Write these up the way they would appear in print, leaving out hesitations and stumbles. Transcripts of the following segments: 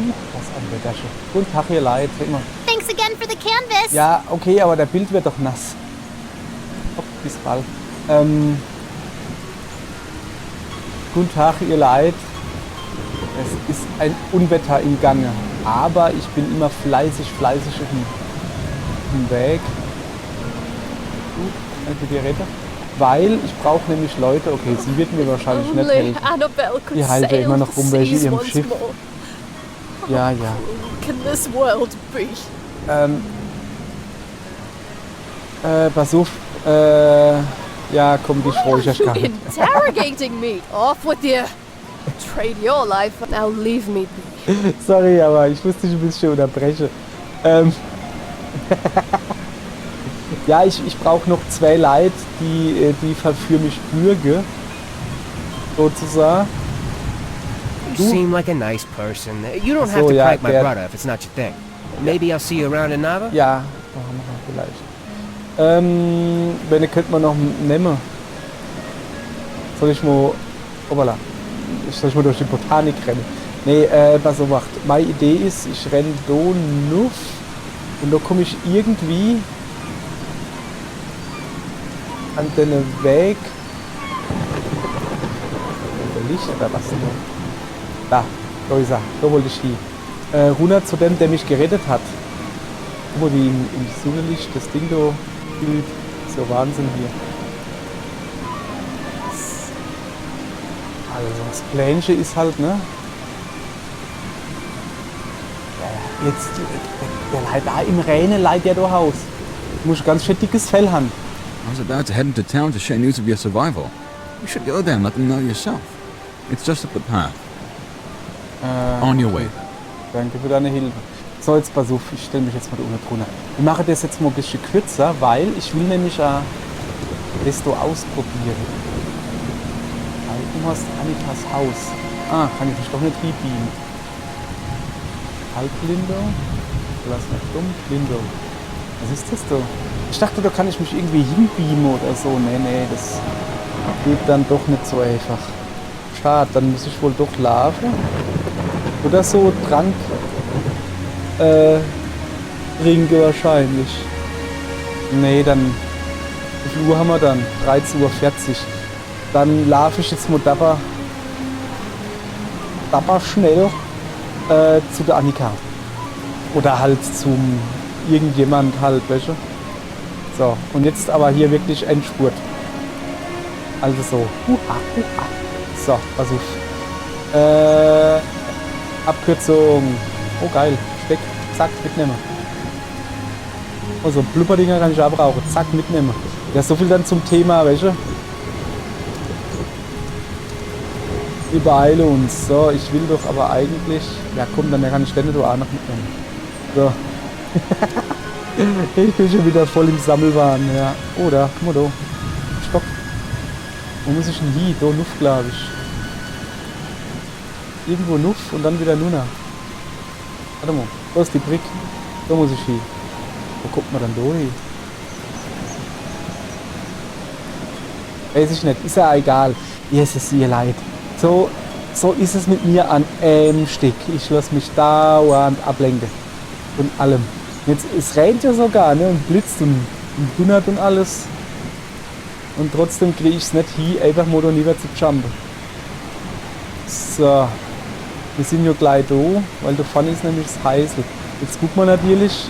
Was ein Wetterchen. Guten Tag, ihr Leid. Immer. Thanks again for the canvas. Ja, okay, aber der Bild wird doch nass. Hopp, bis bald. Guten Tag, ihr Leid. Es ist ein Unwetter im Gange. Aber ich bin immer fleißig auf dem Weg. Gut, danke dir, Rette. Weil ich brauche nämlich Leute, okay, sie wird mir wahrscheinlich nicht helfen. Die halten immer noch rum bei ihrem Schiff. Ja, ja. Can this world be? Pass auf, ja, komm, dich freue ich gar nicht. Interrogating me. Off with you. Trade your life. Now leave me be. Sorry, aber ich musste dich ein bisschen unterbrechen. Ja, ich brauche noch 2 Leute, die für mich bürgen, sozusagen. You seem like a nice person. You don't have to prank my brother if it's not your thing. Maybe I'll see you around in Nava? Ja, machen wir vielleicht. Wenn könnte man noch nehmen. Soll ich mal durch die Botanik rennen? Nee, pass auf, macht. Meine Idee ist, ich renne da nuff und da komme ich irgendwie an den Weg. Licht oder was denn? Da ist er. Da wollte ich hin. Runter zu dem, der mich gerettet hat. Guck mal, wie im Sonnenlicht das Ding da blüht. So Wahnsinn hier. Also das Plänchen ist halt, ne? Ja, jetzt, der Leid da im Rennen leidet ja da Haus. Du musst ganz schön dickes Fell haben. I was about to head into town to share news of your survival. You should go there and let them know yourself. It's just up the path. On your way. Danke für deine Hilfe. So, jetzt pass auf, ich stelle mich jetzt mal da unten drunter. Ich mache das jetzt mal ein bisschen kürzer, weil ich will nämlich das da ausprobieren. Du hast Annikas Haus. Kann ich mich doch nicht beamen. Halblindo. Lass mich dumm. Blindo. Was ist das da? Ich dachte, da kann ich mich irgendwie hinbeamen oder so. Nee, das geht dann doch nicht so einfach. Schade, dann muss ich wohl doch laufen. Oder so Trank trinken wahrscheinlich. Nee, dann wie viel Uhr haben wir dann? 13:40 Uhr. Dann laufe ich jetzt mal dabei schnell zu der Annika. Oder halt zum irgendjemand halt, weißt du? So, und jetzt aber hier wirklich Endspurt. Also so. So, pass auf. Abkürzung. Oh geil. Speck. Zack, mitnehmen. Also Blubberdinger kann ich auch brauchen. Zack, mitnehmen. Ja, so viel dann zum Thema, weißt du? Wir beeilen uns. So, ich will doch aber eigentlich... Ja komm, dann kann ich Stände auch noch mitnehmen. So. Ich bin schon wieder voll im Sammelwahn, ja. Oder, guck mal da. Stopp. Wo muss ich denn hin? Da Nuff, glaube ich. Irgendwo Nuff und dann wieder Nuna. Warte mal, da ist die Brick. Da muss ich hin. Wo guckt man dann da hin? Weiß ich nicht, ist ja egal. Jesus, ihr Leid. So ist es mit mir an einem Stück. Ich lasse mich dauernd ablenken. Von allem. Jetzt, es regnet ja sogar, ne? Und blitzt und donnert und alles. Und trotzdem kriege ich es nicht hin, einfach mal da lieber zu jumpen. So. Wir sind ja gleich da, weil da vorne ist nämlich das Heißel. Jetzt guckt man natürlich.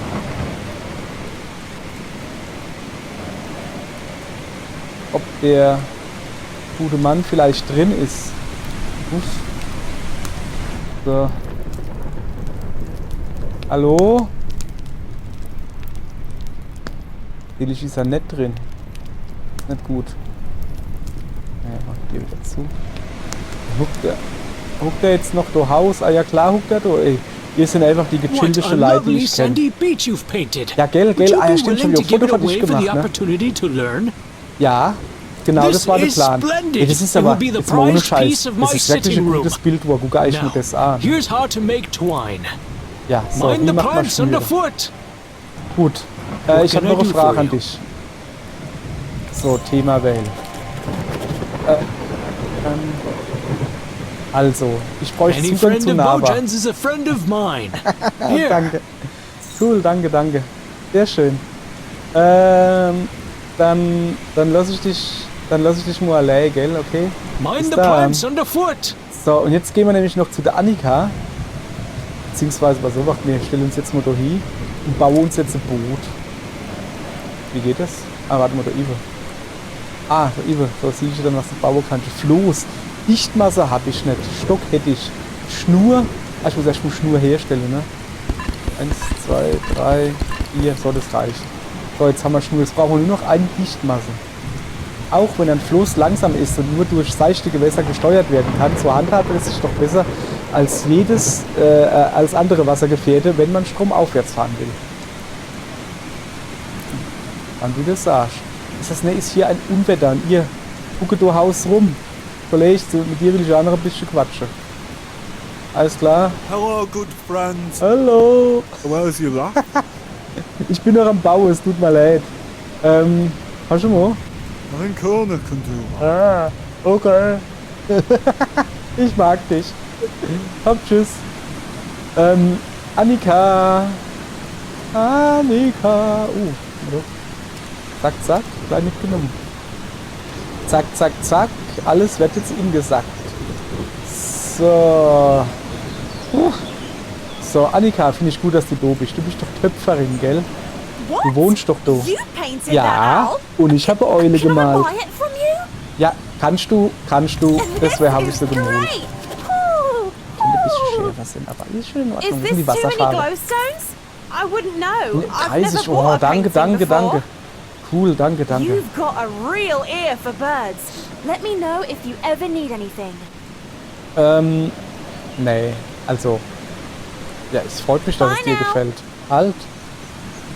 Ob der gute Mann vielleicht drin ist. So. Hallo? Natürlich ist er nicht drin. Nicht gut. Ja, mach ich dir wieder zu. Huckt er jetzt noch da Haus? Ah ja klar, huckt er da, ey. Hier sind einfach die gechillteste Leute, die ich kenne. Ja, gell, ah ja, stimmt schon, ich hab ein Foto von dich gemacht, ne? Ja, genau, das war der Plan. Ey, das ist aber, jetzt mal ohne Scheiß, das ist wirklich ein gutes Bild, wo guck ich mir das an. Ja, so, wie macht man Schnüre? Gut, ich habe noch eine Frage an dich. So, Thema wählen. Also, ich bräuchte Any Zugang friend zu of Nava. Bojan's is a friend of mine. Here. Danke. Cool, danke. Sehr schön. Dann lasse ich dich mal allein, gell, okay? Mind Bis the dann. plants underfoot. So, und jetzt gehen wir nämlich noch zu der Annika. Beziehungsweise, was so macht, wir stellen uns jetzt mal da hin und bauen uns jetzt ein Boot. Wie geht das? Ah, warte mal, da Ive. Ah, da Ive, da sehe ich dann, was du bauen kannst. Floß. Dichtmasse habe ich nicht. Stock hätte ich. Schnur. Ah, ich muss erst mal Schnur herstellen, ne? 1, 2, 3, 4. So, das reicht. So, jetzt haben wir Schnur. Jetzt brauchen wir nur noch eine Dichtmasse. Auch wenn ein Floß langsam ist und nur durch seichte Gewässer gesteuert werden kann, so handhabt es sich doch besser als als andere Wassergefährte, wenn man stromaufwärts fahren will. Wann du das sagst. Ist hier ein Unwetter und ihr guckt da Haus rum. Kollege, mit dir will ich auch noch ein bisschen quatschen. Alles klar? Hello, good friends. Hallo! Where's your luck? Ich bin noch am Bau, es tut mir leid. Hast du mal? Mein Körner kann du. Ah, okay. Ich mag dich. Hopp, tschüss. Annika. Zack, zack, gleich mitgenommen. Zack, zack, zack. Alles wird jetzt ihm gesagt. So. So, Annika, finde ich gut, dass du da bist. Du bist doch Töpferin, gell? Du wohnst doch da. You painted Ja, that owl? und ich habe Eule Can I gemalt. buy it from you? Ja, kannst du. Das habe ich so gemalt. Great. Ooh. Könnte ein bisschen schärfer sein, aber alles schön in Is Ordnung. this Die too many Wasserfarbe. glowstones? I wouldn't know. I've 30, never oh, bought a danke, painting danke, before. danke. Cool, danke, danke. You've got a real ear for birds. Let me know if you ever need anything. Nee, also. Ja, es freut mich, dass es Bye dir now. gefällt. Halt.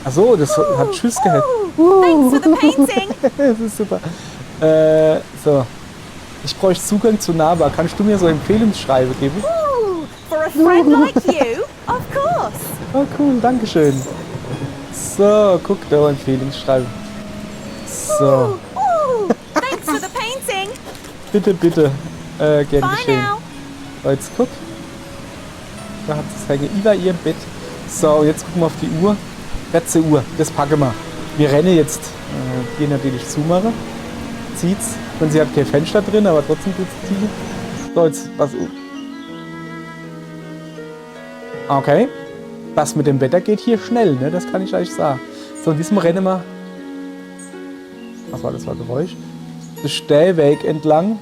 Achso, das hat Tschüss gehört. Thanks for the painting. Das ist super. So. Ich bräuchte Zugang zu Nava. Kannst du mir so Empfehlungsschreiben geben? Ooh, for a friend like you, of course. Oh, cool, dankeschön. So, guck da, Empfehlungsschreiben. So, Ooh, thanks for the painting. bitte, bitte. Gern Bye geschehen. now. So, jetzt guck. Da hat es hängen über ihrem Bett. So, jetzt gucken wir auf die Uhr. 14 Uhr, das packen wir. Wir rennen jetzt. Hier natürlich zumachen. Zieht's. Und sie hat kein Fenster drin, aber trotzdem tut's ziehen. So, jetzt was. Okay. Das mit dem Wetter geht hier schnell, ne? Das kann ich euch sagen. So, diesmal rennen wir. Was war das für ein Geräusch? Den Stellweg entlang.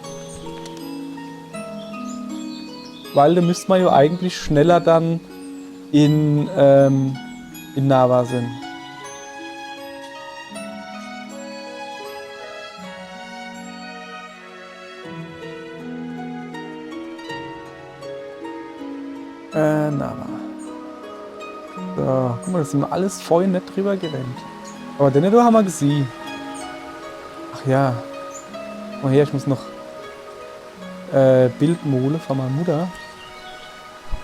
Weil da müsste man ja eigentlich schneller dann in Nava sind. Nava. So, guck mal, da sind wir alles vorhin nicht drüber gerannt. Aber den da haben wir gesehen. Ach ja. Oh her, ich muss noch Bildmole von meiner Mutter.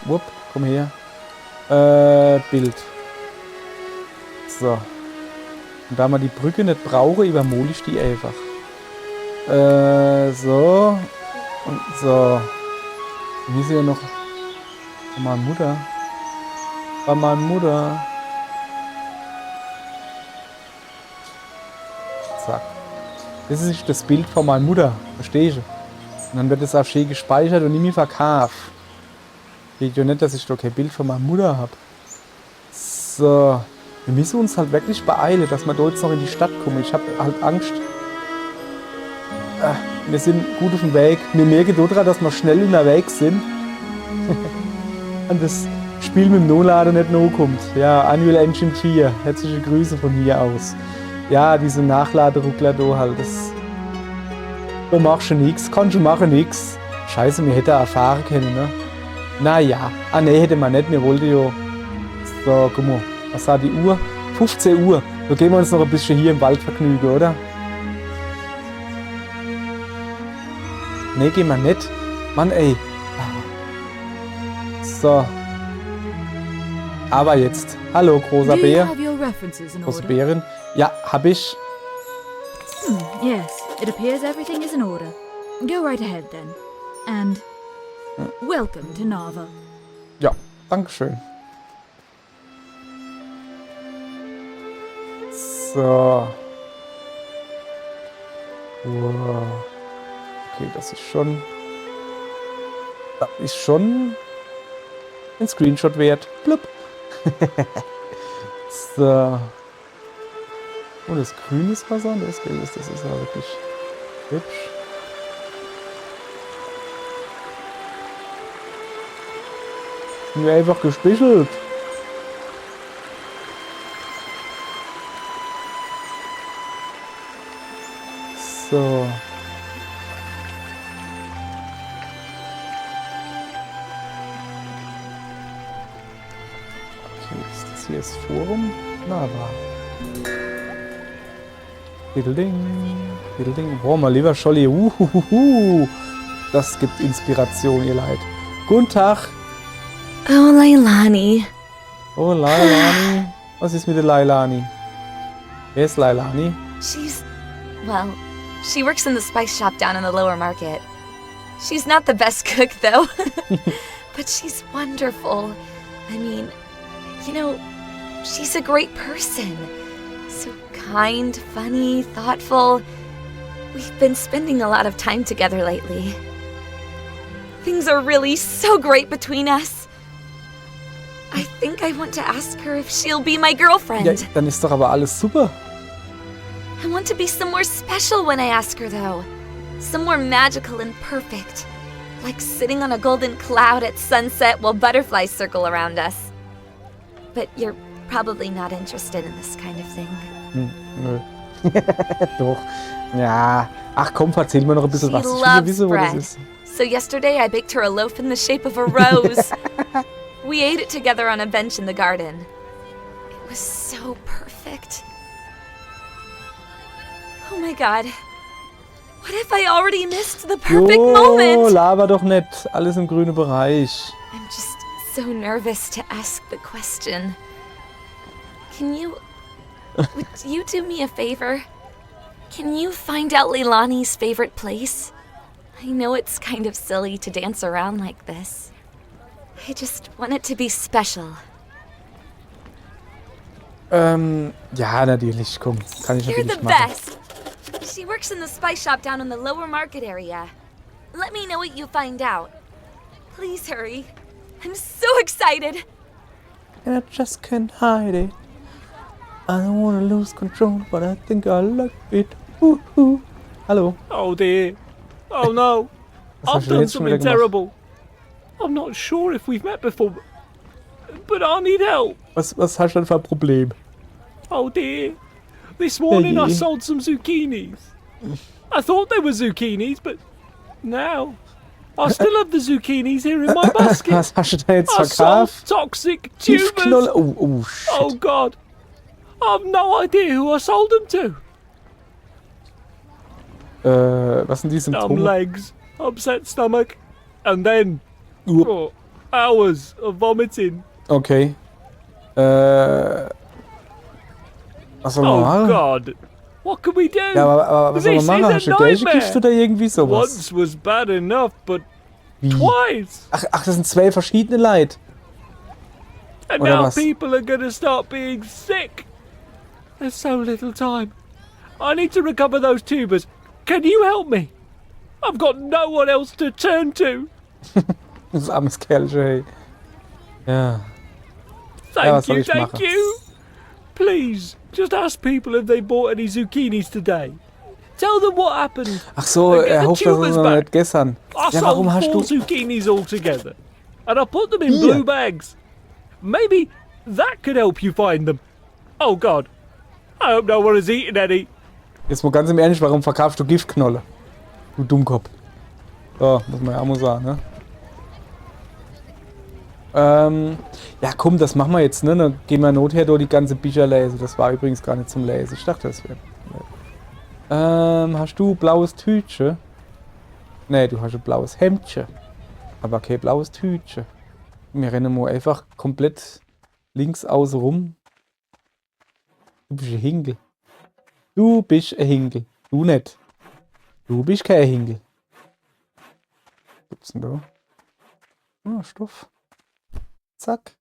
Wupp, komm her. Bild. So. Und da wir die Brücke nicht brauchen, übermole ich die einfach. So. Und so. Und hier ist ja noch von meiner Mutter. Von meiner Mutter. Zack. Das ist das Bild von meiner Mutter. Verstehst du? Und dann wird es auch schön gespeichert und nicht mehr verkauft. Geht ja nicht, dass ich doch kein Bild von meiner Mutter habe. So. Wir müssen uns halt wirklich beeilen, dass wir da jetzt noch in die Stadt kommen. Ich habe halt Angst. Wir sind gut auf dem Weg. Wir merken daran, dass wir schnell unterwegs sind. Und das Spiel mit dem No-Lader nicht nachkommt. Ja, Unreal Engine 4. Herzliche Grüße von hier aus. Ja, diese Nachladeruckler da halt. Da machst du nichts. Kannst du machen nichts. Scheiße, wir hätten erfahren können, ne? Naja. Ah, ne, hätte man nicht. Wir wollten ja. So, guck mal. Was war die Uhr? 15 Uhr. Da gehen wir uns noch ein bisschen hier im Wald vergnügen, oder? Ne, gehen wir nicht. Mann, ey. So. Aber jetzt. Hallo, großer Do you Bär. have your references in Große order? Bärin. Ja, hab ich. Yes, it appears everything is in order. Go right ahead then. And Welcome to Nava. Ja, dankeschön. So. Wow. Okay, das ist schon ein Screenshot wert. Blub. So. Oh, das grüne ist Wasser und das gelbe ist, das ist ja wirklich hübsch. Sind wir einfach gespichelt. So. Okay, ist das hier das Forum? Nava. Diddleding, diddleding. Boah, mal lieber Scholli. Das gibt Inspiration, ihr Leid. Guten Tag. Oh, Lailani. Oh, Lailani. Was ist mit der Lailani? Wer ist Lailani? Well, she works in the spice shop down in the lower market. She's not the best cook, though. But she's wonderful. I mean, you know, she's a great person. So kind, funny, thoughtful. We've been spending a lot of time together lately. Things are really so great between us. I think I want to ask her if she'll be my girlfriend. Ja, dann ist doch aber alles super. I want to be somewhere special when I ask her, though. Somewhere magical and perfect. Like sitting on a golden cloud at sunset while butterflies circle around us. But you're probably not interested in this kind of thing. Nö. Doch. Ja. Ach komm, erzähl mir noch ein bisschen was. Ich will wissen, wo das ist. So yesterday I baked her a loaf in the shape of a rose. We ate it together on a bench in the garden. It was so perfect. Oh my god. What if I already missed the perfect moment? Laber doch nicht. Alles im grünen Bereich. I'm just so nervous to ask the question. Would you do me a favor? Can you find out Leilani's favorite place? I know it's kind of silly to dance around like this. I just want it to be special. Ja, natürlich. Komm, kann ich You're natürlich the machen. best. She works in the spice shop down in the lower market area. Let me know what you find out. Please hurry. I'm so excited. And I just can't hide it. I don't wanna lose control, but I think I like it. Hallo. Oh dear. Oh no. Was I've hast du done jetzt schon wieder something gemacht? terrible. I'm not sure if we've met before, but I need help. Was hast du denn für ein Problem? Oh dear. This morning I Hey. sold some zucchinis. I thought they were zucchinis, but now I still have the zucchinis here in my basket. Was hast du da jetzt I sold verkauft? toxic tumors. Giefknolle. Oh, shit. Oh God. I've no idea who I sold them to. Was sind die Dumb Symptome? legs, upset stomach, and then Uh, hours of vomiting. Okay. Was soll man Oh machen? God. What can we do? Ja, aber was soll man This machen? is a Hast du Geld nightmare. gekriegt oder irgendwie sowas? Once was bad enough, but Wie? twice. Ach, das sind zwei verschiedene Leid. And Oder now was? people are gonna start being sick. There's so little time. I need to recover those tubers. Can you help me? I've got no one else to turn to. Das armes Kerlchen, hey. Ja. Thank was soll you, ich thank machen? you. Please, just ask people if they bought any zucchinis today. Tell them what happened. Ach so, Get er the hofft, dass tubers es noch back. nicht gestern. I Ja, warum sold hast 4 du... zucchinis altogether. And I put them in Hier. blue bags. Maybe that could help you find them. Oh God. I hope no one has eaten any. Jetzt mal ganz im Ernst, warum verkaufst du Giftknolle? Du Dummkopf. So, muss man ja auch mal sagen, ne? Ja komm, das machen wir jetzt, ne? Dann gehen wir nother durch die ganze Bücher lesen. Das war übrigens gar nicht zum Lesen. Ich dachte, das wäre... hast du blaues Tütchen? Ne, du hast ein blaues Hemdchen. Aber kein blaues Tütchen. Wir rennen mal einfach komplett links außen rum. Du bist ein Hinkel. Du bist ein Hinkel. Du nicht. Du bist kein Hinkel. Was gibt's denn da? Oh, Stoff. Zack.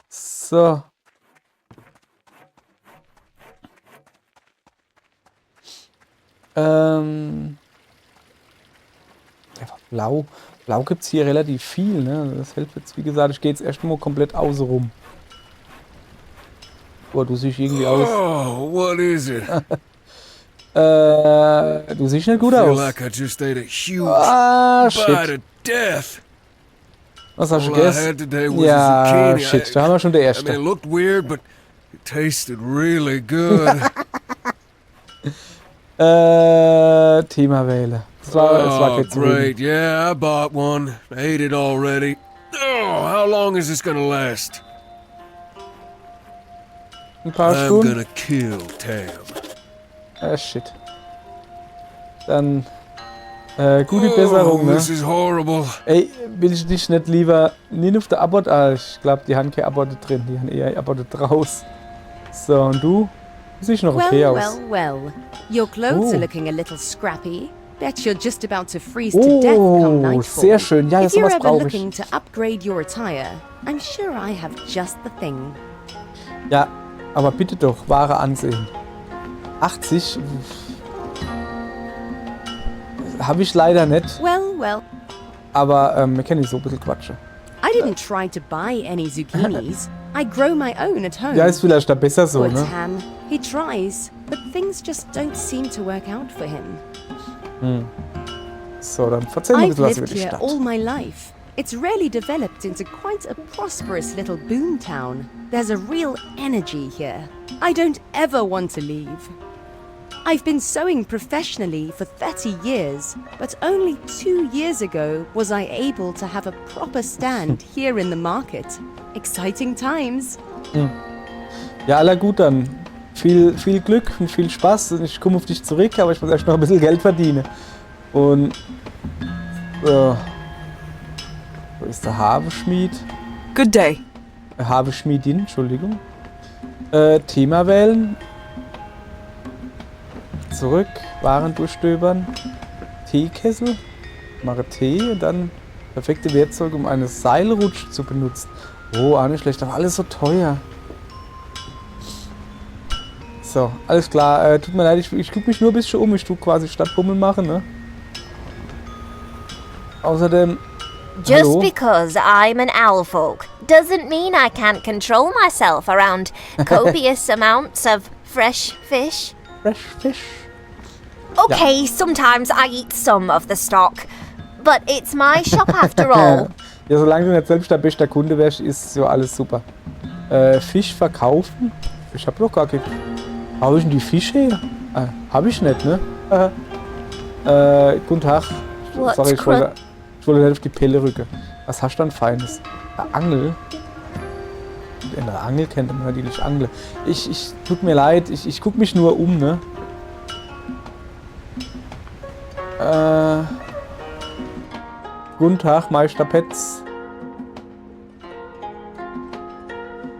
So. Blau. Blau gibt es hier relativ viel, ne? Das hilft jetzt, wie gesagt, ich gehe jetzt erst mal komplett außen rum. Boah, du siehst irgendwie aus. Oh, what is it? Du siehst nicht gut aus. Like I just ate a huge Shit. bite of death. Was hast du All I gegessen? had today was a Ja, zucchini. shit, da haben wir schon der I mean, it erste. looked weird, but it tasted really good. Thema wähle. Das war Oh, jetzt great. Yeah, I bought one. Ate it already. Oh, how long is this gonna last? Ein paar I'm Stunden. gonna kill Tam. Shit. Dann gute Besserung, ne? This is horrible. Ey, will ich dich nicht lieber nicht auf der Abbot? Ich glaube, die haben keine Abbotte drin, die haben eher Abbotte draus. So, und du? Du siehst noch okay aus. Well. Your clothes are looking a little scrappy. Bet you're just about to freeze to death come nightfall. Sehr schön. Ja, If you're sowas ever brauche looking ich. to upgrade your attire, I'm sure I have just the thing. Ja, aber bitte doch, Ware ansehen. 80? Habe ich leider nicht. Well. Aber wir können nicht so ein bisschen quatschen. I didn't try to buy any zucchinis. I grow my own at home. Ja, ist vielleicht da besser so, Poor ne? Tam. He tries, but things just don't seem to work out for him. So, dann erzähl mal ein I've bisschen was über lived die here Stadt. all my life. It's really developed into quite a prosperous little boom town. There's a real energy here. I don't ever want to leave. I've been sewing professionally for 30 years, but only 2 years ago was I able to have a proper stand here in the market. Exciting times. Ja, aller gut dann. Viel Glück und viel Spaß. Ich komme auf dich zurück, aber ich muss erst noch ein bisschen Geld verdienen. Und wo ist der Habeschmied? Good day. Habeschmiedin, Entschuldigung. Thema wählen. Zurück, Waren durchstöbern. Teekessel. Mache Tee und dann perfekte Werkzeuge, um eine Seilrutsche zu benutzen. Oh, auch nicht schlecht, aber alles so teuer. So, alles klar. Tut mir leid, ich gucke mich nur ein bisschen um. Ich tue quasi Stadtbummel machen, ne? Außerdem. Just hallo? because I'm an owlfolk doesn't mean I can't control myself around copious amounts of fresh fish. Fresh fish. Okay, sometimes I eat some of the stock, but it's my shop after all. Ja, solange du nicht selbst der beste Kunde wärst, ist so alles super. Fisch verkaufen? Ich hab doch gar keinen. Hab ich denn die Fische her? Hab ich nicht, ne? Guten Tag. What's Sorry, ich wollte nicht auf die Pelle rücken. Was hast du denn Feines? Eine Angel? In der Angel kennt man die nicht Angel. Tut mir leid, ich guck mich nur um, ne? Guten Tag, Meister Petz.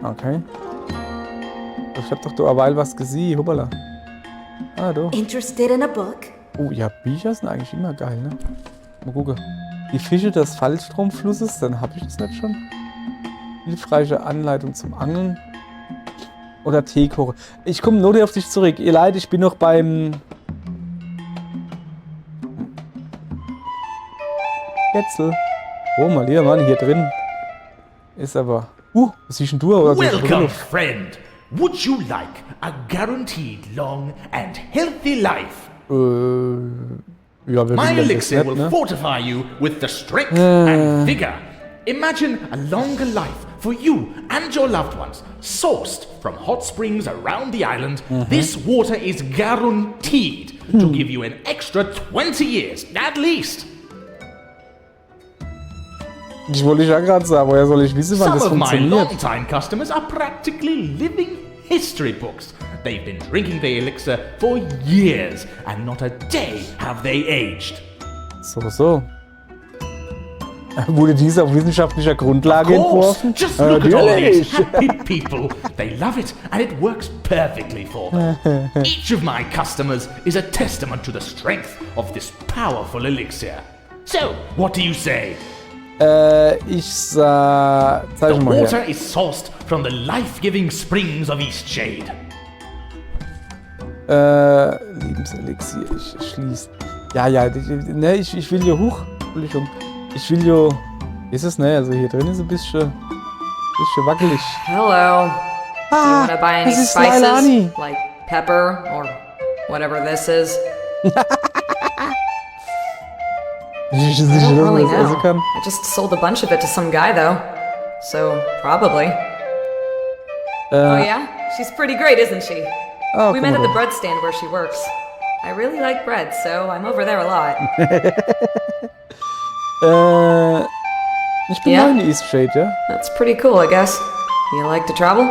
Okay. Ich hab doch da eine was gesehen, hoppala. Doch. Interested in a book? Oh ja, Bücher sind eigentlich immer geil, ne? Mal gucken. Die Fische des Fallstromflusses, dann habe ich das nicht schon. Hilfreiche Anleitung zum Angeln. Oder Teekoche. Ich komme nur auf dich zurück. Ihr Leid, ich bin noch beim... Jetzel. Oh, mal hier, Mann, hier drin. Ist aber... was siehst denn du? Oder Welcome, friend. Would you like a guaranteed long and healthy life? Ja, wir My will elixir das nicht, will ne? fortify you with the strength and vigor. Imagine a longer life for you and your loved ones, sourced from hot springs around the island. This water is guaranteed to give you an extra 20 years, at least. Ich wollte ja gerade sagen, woher soll ich wissen, wann das Some of my funktioniert? long-time customers are practically living history books. They've been drinking the elixir for years, and not a day have they aged. So. Wurde dies auf wissenschaftlicher Grundlage Of course, entworfen? just look at all these Natürlich. happy people. They love it, and it works perfectly for them. Each of my customers is a testament to the strength of this powerful elixir. So, what do you say? Ich sag... Zeig The mal her. water is sourced from the life-giving springs of Eastshade. Lebenselixier, ich schließe. Ja, ne, ich will hier hoch. Entschuldigung. Ich will hier... Ist es, ne? Also hier drin ist ein bisschen wackelig. Hello. Do you want to buy any this is spices? Lailani. Like pepper or whatever this is? Ich I don't really was essen know. kann. I just sold a bunch of it to some guy though. So, probably. Oh yeah? She's pretty great, isn't she? Oh, We met at the bread stand where she works. I really like bread, so I'm over there a lot. Ich bin Ja? neu in Eastshade, ja? That's pretty cool, I guess. You like to travel?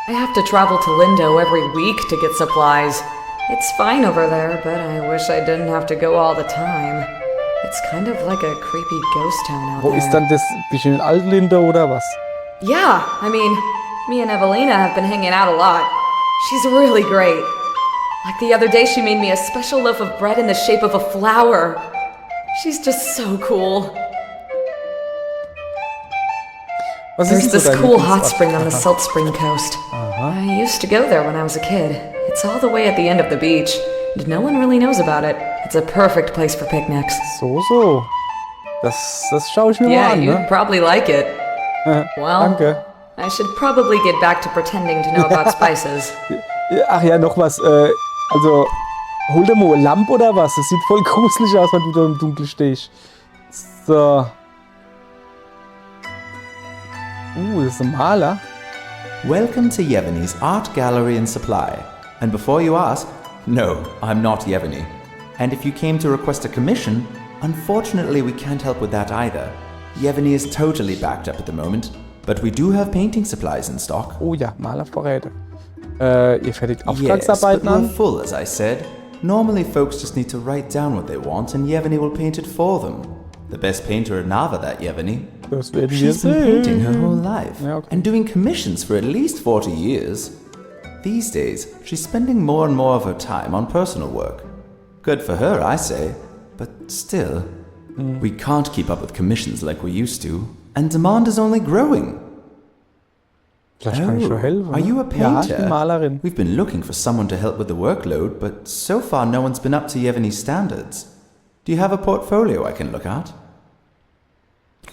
I have to travel to Lindo every week to get supplies. It's fine over there, but I wish I didn't have to go all the time. It's kind of like a creepy ghost town out Wo there. ist dann das? Bisschen Altlinde oder was? Yeah, I mean, me and Evelina have been hanging out a lot. She's really great. Like the other day, she made me a special loaf of bread in the shape of a flower. She's just so cool. Was There's ist denn this so dein cool Lieblingsort? hot spring on the Salt Spring coast. I used to go there when I was a kid. It's all the way at the end of the beach, and no one really knows about it. It's a perfect place for picnics. So. Das schaue ich mir Yeah, mal an, you'd ne? probably like it. Well, Danke. I should probably get back to pretending to know about spices. Ach ja, noch was. Also, hol dir mal eine Lampe oder was? Das sieht voll gruselig aus, wenn du da im Dunkeln stehst. So. Das ist ein Maler. Welcome to Yevony's Art Gallery and Supply. And before you ask, no, I'm not Yevony. And if you came to request a commission, unfortunately we can't help with that either. Yevony is totally backed up at the moment, but we do have painting supplies in stock. Oh ja, Malervorräte. Ihr fertigt Yes, but Auftragsarbeiten we're an? full, as I said. Normally folks just need to write down what they want and Yevony will paint it for them. The best painter in Nava, that Yevony. Das werden wir She's been painting her whole sehen. life Ja, okay. and doing commissions for at least 40 years. These days, she's spending more and more of her time on personal work. Good for her, I say, but still, we can't keep up with commissions like we used to, and demand is only growing. Vielleicht kann ich schon helfen. Are you a Ja, ich painter? bin Malerin. We've been looking for someone to help with the workload, but so far no one's been up to Yevony's standards. Do you have a portfolio I can look at?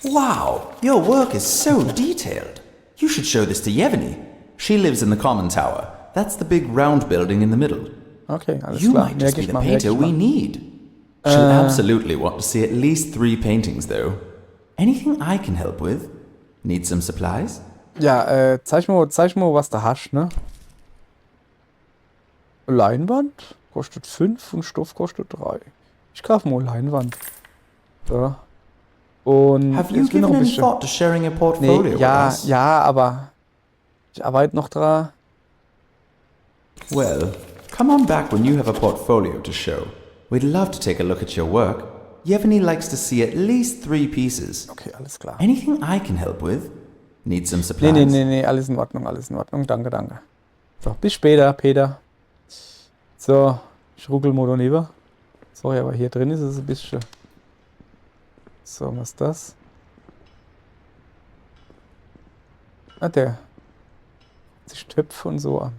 Wow, your work is so detailed. You should show this to Yevony. She lives in the common tower. That's the big round building in the middle. Okay, alles You klar. might just Merke be ich the mal, painter merke ich we mal. need. She'll absolutely want to see at least 3 paintings, though. Anything I can help with? Need some supplies? Ja, zeig mal, was du hast, ne? Leinwand kostet 5 und Stoff kostet 3. Ich kaufe mal Leinwand. So. Und Have you jetzt will noch given ein any bisschen. thought to sharing a portfolio Nee, with ja, us? ja, aber ich arbeite noch dran. Well, come on back when you have a portfolio to show. We'd love to take a look at your work. Yevony likes to see at least 3 pieces. Okay, alles klar. Anything I can help with? Need some supplies? Nee, alles in Ordnung, alles in Ordnung. Danke. So, bis später, Peter. So, ich ruckel mal daneben. Sorry, aber hier drin ist es ein bisschen. So, was ist das? Der sich Töpfe und so an.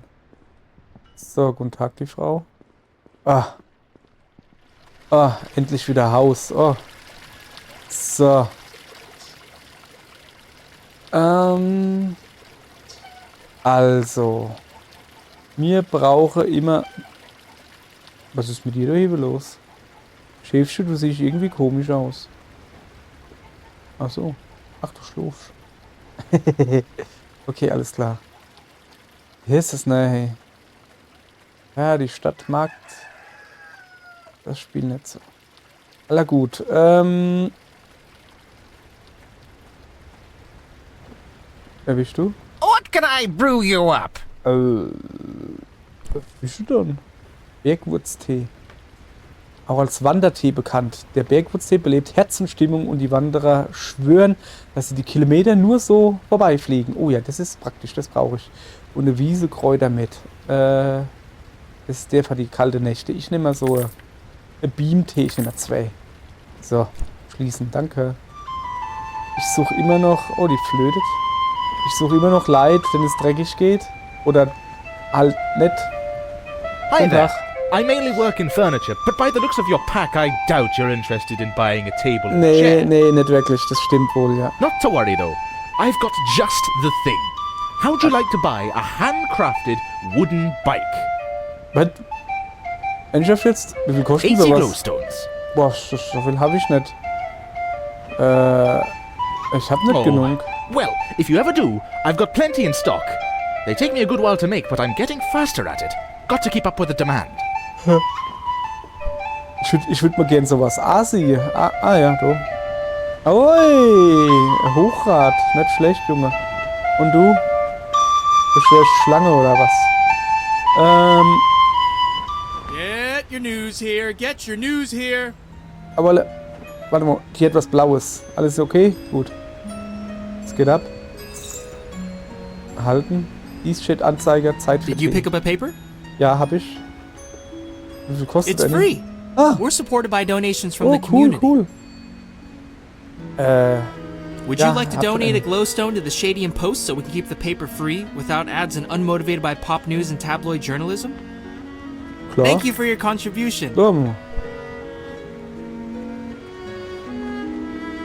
So, guten Tag, die Frau. Endlich wieder Haus. Oh. So. Also. Mir brauche immer. Was ist mit dir da hier los? Schäfchen, du siehst irgendwie komisch aus. Ach so. Ach, du schlufst. Okay, alles klar. Hier ist es, ne, hey. Ja, die Stadtmarkt. Das Spiel nicht so. Aller gut. Wer bist du? What can I brew you up? Was bist du denn? Bergwurztee. Auch als Wandertee bekannt. Der Bergwurztee belebt Herzenstimmung und die Wanderer schwören, dass sie die Kilometer nur so vorbeifliegen. Oh ja, das ist praktisch, das brauche ich. Und eine Wiese Kräuter mit. Das ist der für die kalte Nächte. Ich nehme mal so ein Beamtee, ich nehme mal 2. So, schließen, danke. Ich suche immer noch... Oh, die flötet. Ich suche immer noch Leid, wenn es dreckig geht. Oder halt nicht. Hi there. I mainly work in furniture, but by the looks of your pack, I doubt you're interested in buying a table or chair. Nee, nicht wirklich. Das stimmt wohl, ja. Not to worry though. I've got just the thing. How'd you like to buy a handcrafted wooden bike? Was? Ernsthaft jetzt? Wie viel kostet 80 sowas? glowstones. Boah, so viel habe ich nicht. Ich hab nicht genug. Well, if you ever do, I've got plenty in stock. They take me a good while to make, but I'm getting faster at it. Got to keep up with the demand. Ich würd mal gern sowas sehen. Ja, du. Ui, Hochrad. Nicht schlecht, Junge. Und du? Bist du Schlange oder was? Get your news here. Get your news here. Aber, warte mal, hier etwas Blaues. Alles okay? Gut. Es geht ab. Halten. Eastshade-Anzeiger, Zeit für Did you pick up a paper? Ja, hab ich. Wie viel kostet It's free. We're supported by donations from the community. Cool. Would you like to donate a glowstone to the Shadian Post so we can keep the paper free without ads and unmotivated by pop news and tabloid journalism? Klar. Thank you for your contribution.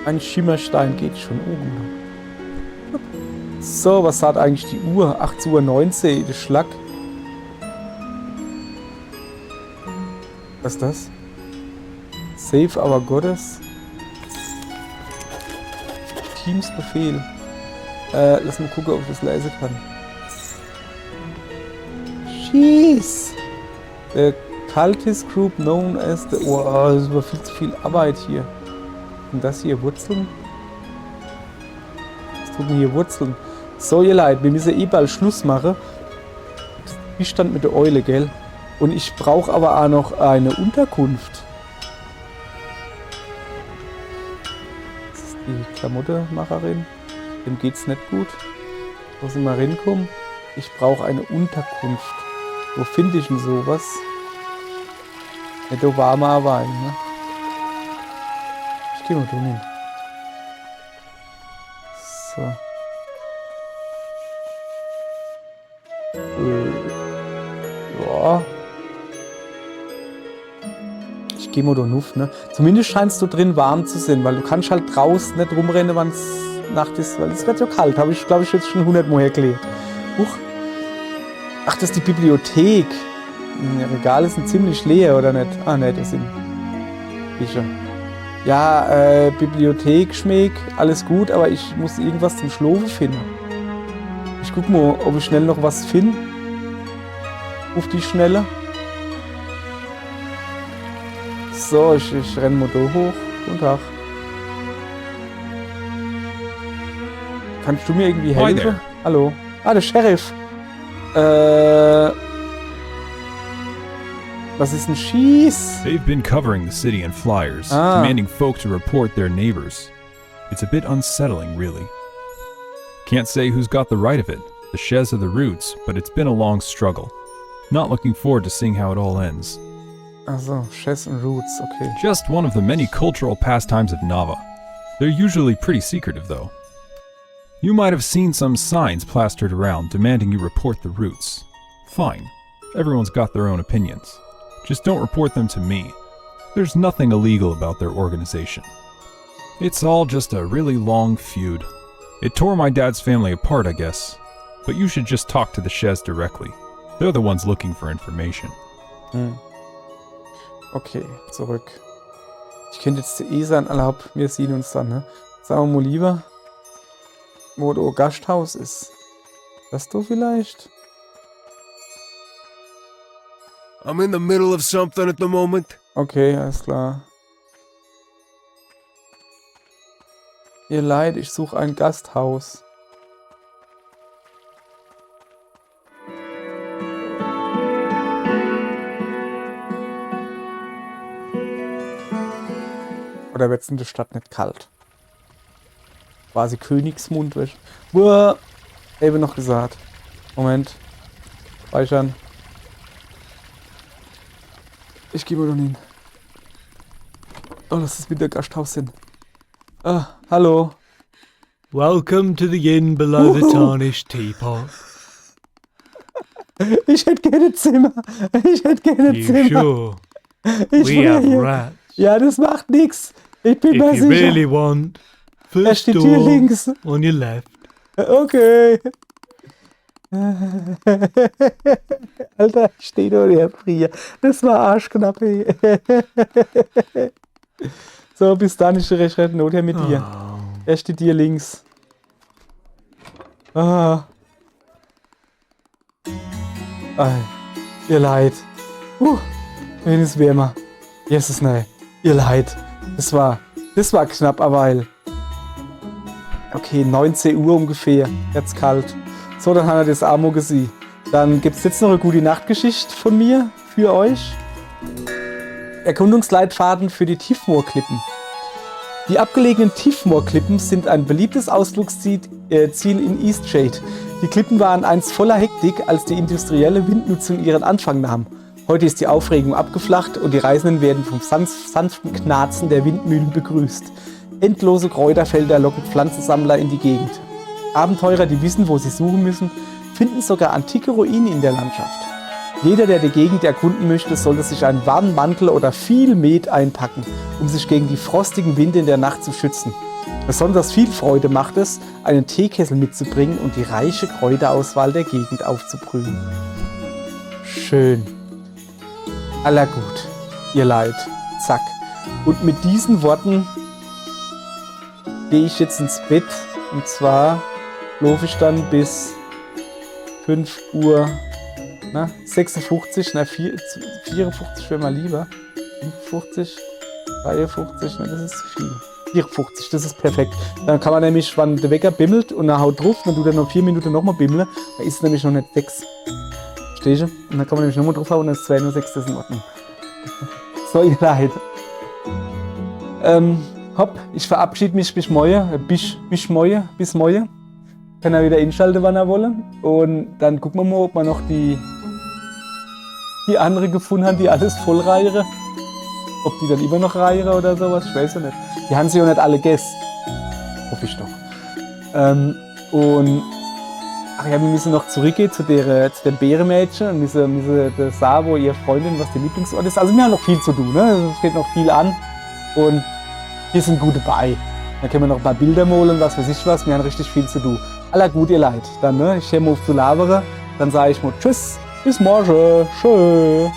Ein Schimmerstein geht schon oben. So, was sagt eigentlich die Uhr? 8:19 Uhr, der Schlag. Was ist das? Save our Goddess. Teams Befehl. Lass mal gucken, ob ich das lesen kann. Jeez. The cultist group known as the... Oh, das ist aber viel zu viel Arbeit hier. Und das hier, Wurzeln? Was tut denn hier Wurzeln? So, ihr Leute, wir müssen bald Schluss machen. Ich stand mit der Eule, gell? Und ich brauche aber auch noch eine Unterkunft. Das ist die Klamottemacherin. Dem geht's nicht gut. Muss ich mal reinkommen? Ich brauche eine Unterkunft. Wo finde ich denn sowas? Nicht Obama Wein, ne? Ich geh mal hin. So. Ja. Ich geh mal da nuff, ne? Zumindest scheinst du drin warm zu sein, weil du kannst halt draußen nicht rumrennen, wenn es Nacht ist, weil es wird ja kalt. Habe ich, glaube ich, jetzt schon 100 Mal erklärt. Ach, das ist die Bibliothek. Die Regale sind ziemlich leer, oder nicht? Ah, ne, das sind Bücher. Ja, Bibliothek, Schmeck, alles gut, aber ich muss irgendwas zum Schlafen finden. Ich guck mal, ob ich schnell noch was finde. Auf die Schnelle. So, ich renne mal da hoch. Guten Tag. Kannst du mir irgendwie helfen? Hallo. Ah, der Sheriff. Was ist ein Schieß? They've been covering the city in flyers, commanding folk to report their neighbors. It's a bit unsettling, really. Can't say who's got the right of it, the Shez or the Roots, but it's been a long struggle. Not looking forward to seeing how it all ends. Also, Shez and Roots, okay. Just one of the many cultural pastimes of Nava. They're usually pretty secretive, though. You might have seen some signs plastered around demanding you report the Roots. Fine. Everyone's got their own opinions. Just don't report them to me. There's nothing illegal about their organization. It's all just a really long feud. It tore my dad's family apart, I guess. But you should just talk to the Shez directly. They're the ones looking for information. Okay, zurück. Ich könnte jetzt die sein, erlaubt, wir sehen uns dann, ne? Sagen wir mal lieber, wo das Gasthaus ist. Das du vielleicht? I'm in the middle of something at the moment. Okay, alles klar. Ihr Leid, ich suche ein Gasthaus. Oder wird's in der Stadt nicht kalt? Quasi Königsmund. Uah, eben noch gesagt. Moment. Speichern. Ich gehe mal noch hin. Oh, lass es wieder Gasthaus hin. Ah, hallo. Welcome to the inn below the tarnished teapot. Ich hätte gerne Zimmer. Ich hätte gerne You Zimmer. sure? Ich We have will- rats. Ja, das macht nix. Ich bin mir If you sicher. really want, Er first steht hier door links. on your left. Okay. Alter, ich stehe nur der Frier. Das war arschknapp, ey. So, bis dann, ich rede Not her mit dir. Er steht hier links. Ah. Ei, ihr Leid. Wenn es wärmer. Jesus, nein. Ihr Leid. Das war knapp, aber okay, 19 Uhr ungefähr. Jetzt kalt. So, dann haben wir das Amo gesehen. Dann gibt es jetzt noch eine gute Nachtgeschichte von mir für euch. Erkundungsleitfaden für die Tiefmoorklippen. Die abgelegenen Tiefmoorklippen sind ein beliebtes Ausflugsziel in Eastshade. Die Klippen waren einst voller Hektik, als die industrielle Windnutzung ihren Anfang nahm. Heute ist die Aufregung abgeflacht und die Reisenden werden vom sanften Knarzen der Windmühlen begrüßt. Endlose Kräuterfelder locken Pflanzensammler in die Gegend. Abenteurer, die wissen, wo sie suchen müssen, finden sogar antike Ruinen in der Landschaft. Jeder, der die Gegend erkunden möchte, sollte sich einen warmen Mantel oder viel Met einpacken, um sich gegen die frostigen Winde in der Nacht zu schützen. Besonders viel Freude macht es, einen Teekessel mitzubringen und die reiche Kräuterauswahl der Gegend aufzubrühen. Schön. Aller gut, ihr Leid. Zack. Und mit diesen Worten gehe ich jetzt ins Bett. Und zwar laufe ich dann bis 5 Uhr. 56, 54 wäre mal lieber. 55, 53, das ist zu viel. 54, das ist perfekt. Dann kann man nämlich, wenn der Wecker bimmelt und er haut drauf, dann tut er noch 4 Minuten nochmal bimmeln, dann ist es nämlich noch nicht 6. Verstehst du? Und dann kann man nämlich nochmal drauf hauen und dann ist es 2 nur 6, das ist in Ordnung. So, ihr Leid. Hopp, ich verabschiede mich bis morgen. Bis morgen. Kann er wieder einschalten, wann er wolle. Und dann gucken wir mal, ob wir noch die andere gefunden haben, die alles voll reiere. Ob die dann immer noch reiere oder sowas, ich weiß ja nicht. Die haben sie ja nicht alle gegessen. Hoffe ich doch. Und ach ja, wir müssen noch zurückgehen zu dem Bärenmädchen und müssen das sagen, wo ihre Freundin, was der Lieblingsort ist. Also wir haben noch viel zu tun, ne? Es geht noch viel an. Und hier sind gute bei. Dann können wir noch ein paar Bilder malen und was weiß ich was. Wir haben richtig viel zu tun. Aller gut, ihr Leid. Dann, ne? Ich höre mal auf zu labern. Dann sage ich mal Tschüss. Bis morgen. Tschö.